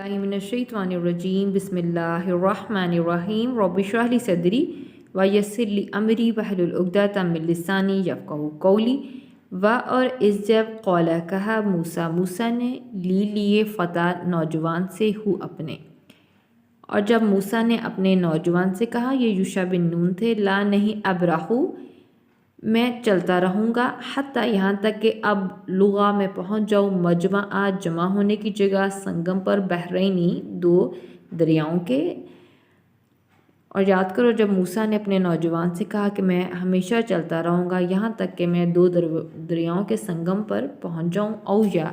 من الشیطان الرجیم بسم اللہ الرحمن الرحیم رب اشرح لی صدری ویسر لی امری واحلل عقدۃ من لسانی یفقہوا قولی اور اس جب قولا کہا موسیٰ نے لیے فتح نوجوان سے اپنے، اور جب موسیٰ نے اپنے نوجوان سے کہا، یہ یوشع بن نون تھے، لا نہیں ابرحو میں چلتا رہوں گا، حتیٰ یہاں تک کہ اب لغا میں پہنچ جاؤں، مجمع جمع ہونے کی جگہ، سنگم پر بحرینی دو دریاؤں کے۔ اور یاد کرو جب موسیٰ نے اپنے نوجوان سے کہا کہ میں ہمیشہ چلتا رہوں گا یہاں تک کہ میں دو دریاؤں کے سنگم پر پہنچ جاؤں، او یا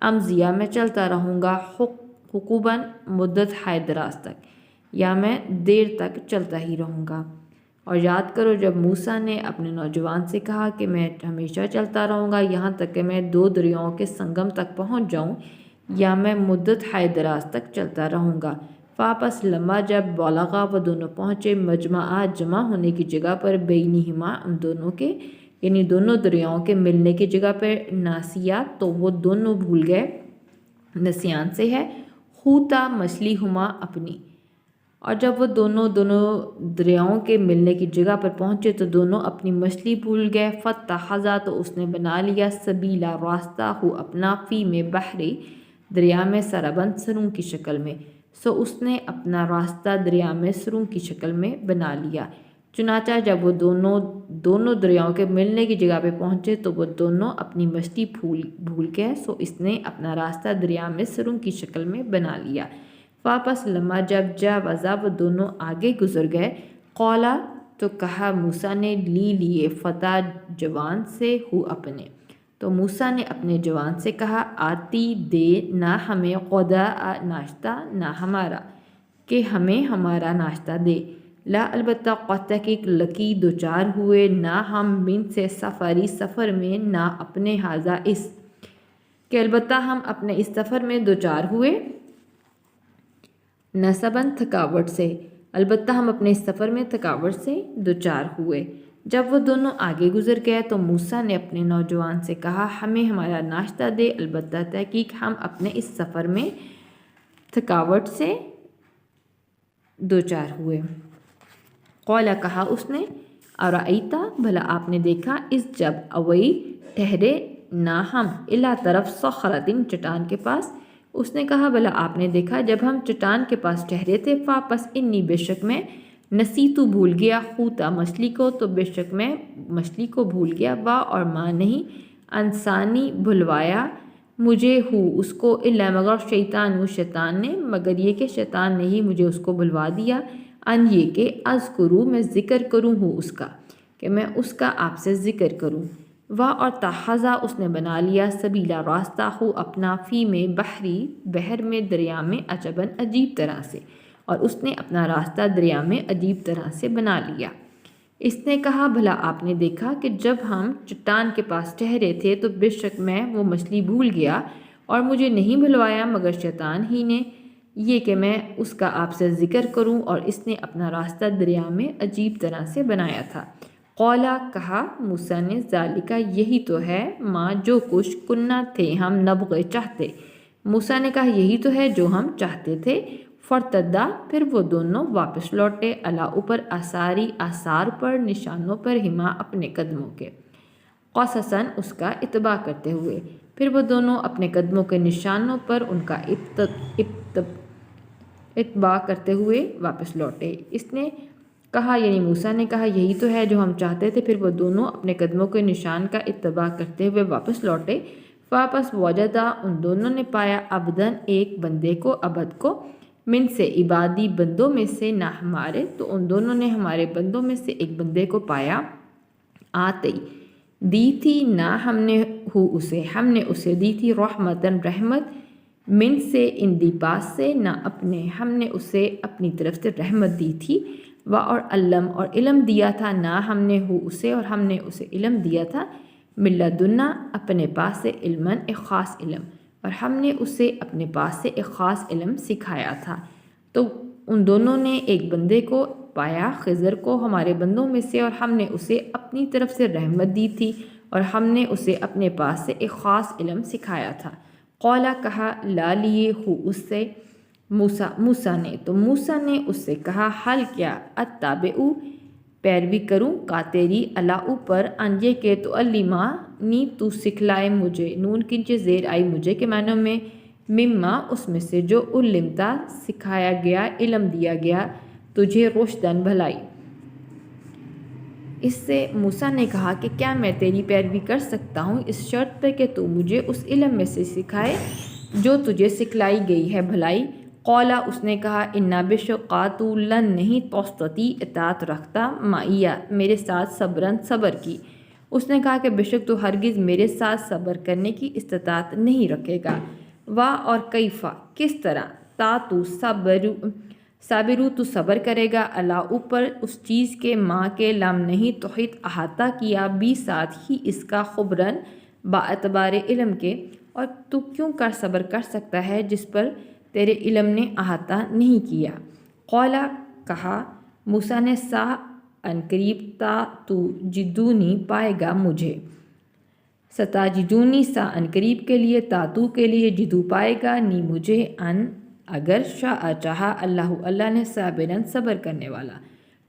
امضیہ میں چلتا رہوں گا، حقوباً مدت ہائے دراز تک، یا میں دیر تک چلتا ہی رہوں گا۔ اور یاد کرو جب موسیٰ نے اپنے نوجوان سے کہا کہ میں ہمیشہ چلتا رہوں گا یہاں تک کہ میں دو دریاؤں کے سنگم تک پہنچ جاؤں، یا میں مدت ہائے دراز تک چلتا رہوں گا۔ پس لما جب بلغا وہ دونوں پہنچے مجمع جمع ہونے کی جگہ پر، بینہما ان دونوں کے، یعنی دونوں دریاؤں کے ملنے کی جگہ پر، ناسیا تو وہ دونوں بھول گئے، نسیان سے ہے، حوتا مچھلی ہما اپنی۔ اور جب وہ دونوں دریاؤں کے ملنے کی جگہ پر پہنچے تو دونوں اپنی مچھلی بھول گئے، فتخذا تو اس نے بنا لیا، سبیلا راستہ، اپنا، فی میں بحری دریا میں، سربند سرنگ کی شکل میں، سو اس نے اپنا راستہ دریا میں سرنگ کی شکل میں بنا لیا۔ چنانچہ جب وہ دونوں دریاؤں کے ملنے کی جگہ پہ پہنچے تو وہ دونوں اپنی مچھلی بھول گئے، سو اس نے اپنا راستہ دریا میں سرنگ کی شکل میں بنا لیا۔ واپس لما جب جاوزا وہ دونوں آگے گزر گئے، قولا تو کہا موسیٰ نے لیے فتح جوان سے اپنے، تو موسیٰ نے اپنے جوان سے کہا، آتی دے نہ ہمیں غدا ناشتہ، نہ ہمارا، کہ ہمیں ہمارا ناشتہ دے، لا البتہ قد تحقیق لکی دوچار ہوئے، نہ ہم من سے سفر میں، نہ اپنے ہذا اس، کہ البتہ ہم اپنے اس سفر میں دوچار ہوئے، نصباً تھکاوٹ سے، البتہ ہم اپنے اس سفر میں تھکاوٹ سے دوچار ہوئے۔ جب وہ دونوں آگے گزر گئے تو موسیٰ نے اپنے نوجوان سے کہا، ہمیں ہمارا ناشتہ دے، البتہ تحقیق ہم اپنے اس سفر میں تھکاوٹ سے دوچار ہوئے۔ قولا کہا اس نے، ارأیتا بھلا آپ نے دیکھا، اس جب اوئی ٹھہرے نہ ہم، الا طرف صخرۃ چٹان کے پاس، اس نے کہا بھلا آپ نے دیکھا جب ہم چٹان کے پاس ٹھہرے تھے، پس انی بے شک میں، نسیتو بھول گیا، حوتا مچھلی کو، تو بے شک میں مچھلی کو بھول گیا، وا اور ماں نہیں، انسانی بھلوایا مجھے اس کو، الا مگر شیطان نے، مگر یہ کہ شیطان نے ہی مجھے اس کو بھلوا دیا، ان یہ کہ اذکرو میں ذکر کروں اس کا، کہ میں اس کا آپ سے ذکر کروں، وا اور تحذا اس نے بنا لیا، سبیلا راستہ، اپنا، فی میں بحر میں، دریا میں، عجباً عجیب طرح سے، اور اس نے اپنا راستہ دریا میں عجیب طرح سے بنا لیا۔ اس نے کہا بھلا آپ نے دیکھا کہ جب ہم چٹان کے پاس ٹھہرے تھے تو بے شک میں وہ مچھلی بھول گیا، اور مجھے نہیں بھلوایا مگر شیطان ہی نے، یہ کہ میں اس کا آپ سے ذکر کروں، اور اس نے اپنا راستہ دریا میں عجیب طرح سے بنایا تھا۔ قولا کہا موسیٰ نے، ذالکہ یہی تو ہے، ماں جو کچھ، کنہ تھے ہم، نبغی چاہتے، موسیٰ نے کہا یہی تو ہے جو ہم چاہتے تھے، فرتدا پھر وہ دونوں واپس لوٹے، علی اوپر، آثاری آثار پر، نشانوں پر، ہما اپنے قدموں کے، قصصاً اس کا اتباع کرتے ہوئے، پھر وہ دونوں اپنے قدموں کے نشانوں پر ان کا اتباع کرتے ہوئے واپس لوٹے۔ اس نے کہا یعنی موسیٰ نے کہا یہی تو ہے جو ہم چاہتے تھے، پھر وہ دونوں اپنے قدموں کے نشان کا اتباع کرتے ہوئے واپس لوٹے، واپس وجدا ان دونوں نے پایا، عبداً ایک بندے کو، عبد کو، من سے عبادی بندوں میں سے، نہ ہمارے، تو ان دونوں نے ہمارے بندوں میں سے ایک بندے کو پایا، آتی دی تھی، نہ ہم نے ہم نے اسے دی تھی، رحمتاً رحمت، من سے اندی پاس سے، نہ اپنے، ہم نے اسے اپنی طرف سے رحمت دی تھی، و اور علم اور علم دیا تھا، نہ ہم نے اسے، اور ہم نے اسے علم دیا تھا، من لدنا اپنے پاس سے، علماً ایک خاص علم، اور ہم نے اسے اپنے پاس سے ایک خاص علم سکھایا تھا۔ تو ان دونوں نے ایک بندے کو پایا، خضر کو، ہمارے بندوں میں سے، اور ہم نے اسے اپنی طرف سے رحمت دی تھی، اور ہم نے اسے اپنے پاس سے ایک خاص علم سکھایا تھا۔ قولا کہا لا لیے اس سے، موسیٰ نے تو موسیٰ نے اس سے کہا حل کیا اتابعو پیروی کروں کا تیری اللہ اوپر ان یہ کہ تو علمانی تو سکھلائے مجھے نون کنچے زیر آئی مجھے کے معنوں میں مما اس میں سے جو علمتا سکھایا گیا علم دیا گیا تجھے رشدن بھلائی۔ اس سے موسیٰ نے کہا کہ کیا میں تیری پیروی کر سکتا ہوں اس شرط پہ کہ تو مجھے اس علم میں سے سکھائے جو تجھے سکھلائی گئی ہے بھلائی۔ قولا اس نے کہا انا بشقاتو لن نہیں توسطی اطاعت رکھتا معیہ میرے ساتھ صبرن صبر کی۔ اس نے کہا کہ بشک تو ہرگز میرے ساتھ صبر کرنے کی استطاعت نہیں رکھے گا۔ وا اور کیفا کس طرح تا تو صابرو تو صبر کرے گا اللہ اوپر اس چیز کے ماں کے لم نہیں توحید احاطہ کیا بھی ساتھ ہی اس کا خبرن با اعتبار علم کے، اور تو کیوں صبر کر سکتا ہے جس پر تیرے علم نے احاطہ نہیں کیا۔ قولا کہا موسیٰ نے سا ان قریب تا تو جدونی پائے گا مجھے، ستا جدونی سا ان قریب کے لیے تاتو کے لیے جدو پائے گا نی مجھے ان اگر شاء چاہا اللہ نے صابرن صبر کرنے والا۔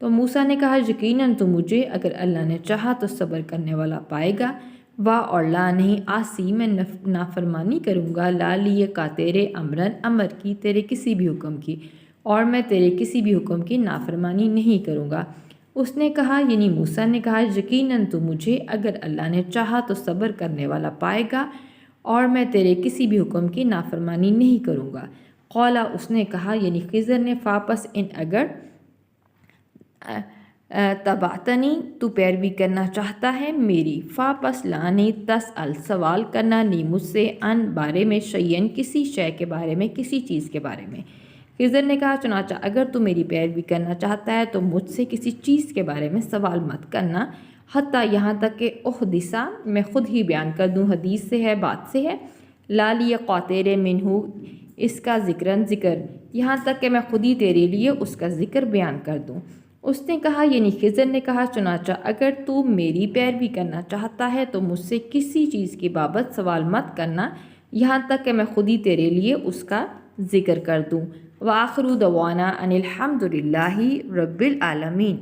تو موسیٰ نے کہا یقیناً تو مجھے اگر اللہ نے چاہا تو صبر کرنے والا پائے گا۔ وا اور لا نہیں آسی میں نافرمانی کروں گا لا لیے کا تیرے امر کی تیرے کسی بھی حکم کی، اور میں تیرے کسی بھی حکم کی نافرمانی نہیں کروں گا۔ اس نے کہا یعنی موسیٰ نے کہا یقیناً تو مجھے اگر اللہ نے چاہا تو صبر کرنے والا پائے گا، اور میں تیرے کسی بھی حکم کی نافرمانی نہیں کروں گا۔ قولا اس نے کہا یعنی خضر نے فاپس ان اگر تبعتنی تو پیروی کرنا چاہتا ہے میری، فاپس لانی تسأل سوال کرنا نی مجھ سے ان بارے میں شیئن کسی شے کے بارے میں کسی چیز کے بارے میں۔ خضر نے کہا چنانچہ اگر تو میری پیروی کرنا چاہتا ہے تو مجھ سے کسی چیز کے بارے میں سوال مت کرنا، حتیٰ یہاں تک کہ احدثہ میں خود ہی بیان کر دوں، حدیث سے ہے بات سے ہے، لا لیے قاتر منہو اس کا ذکر یہاں تک کہ میں خود ہی تیرے لیے اس کا ذکر بیان کر دوں۔ اس نے کہا یعنی خضر نے کہا چنانچہ اگر تو میری پیروی کرنا چاہتا ہے تو مجھ سے کسی چیز کی بابت سوال مت کرنا یہاں تک کہ میں خود ہی تیرے لیے اس کا ذکر کر دوں۔ وآخر دعوانا ان الحمد للہ رب العالمین۔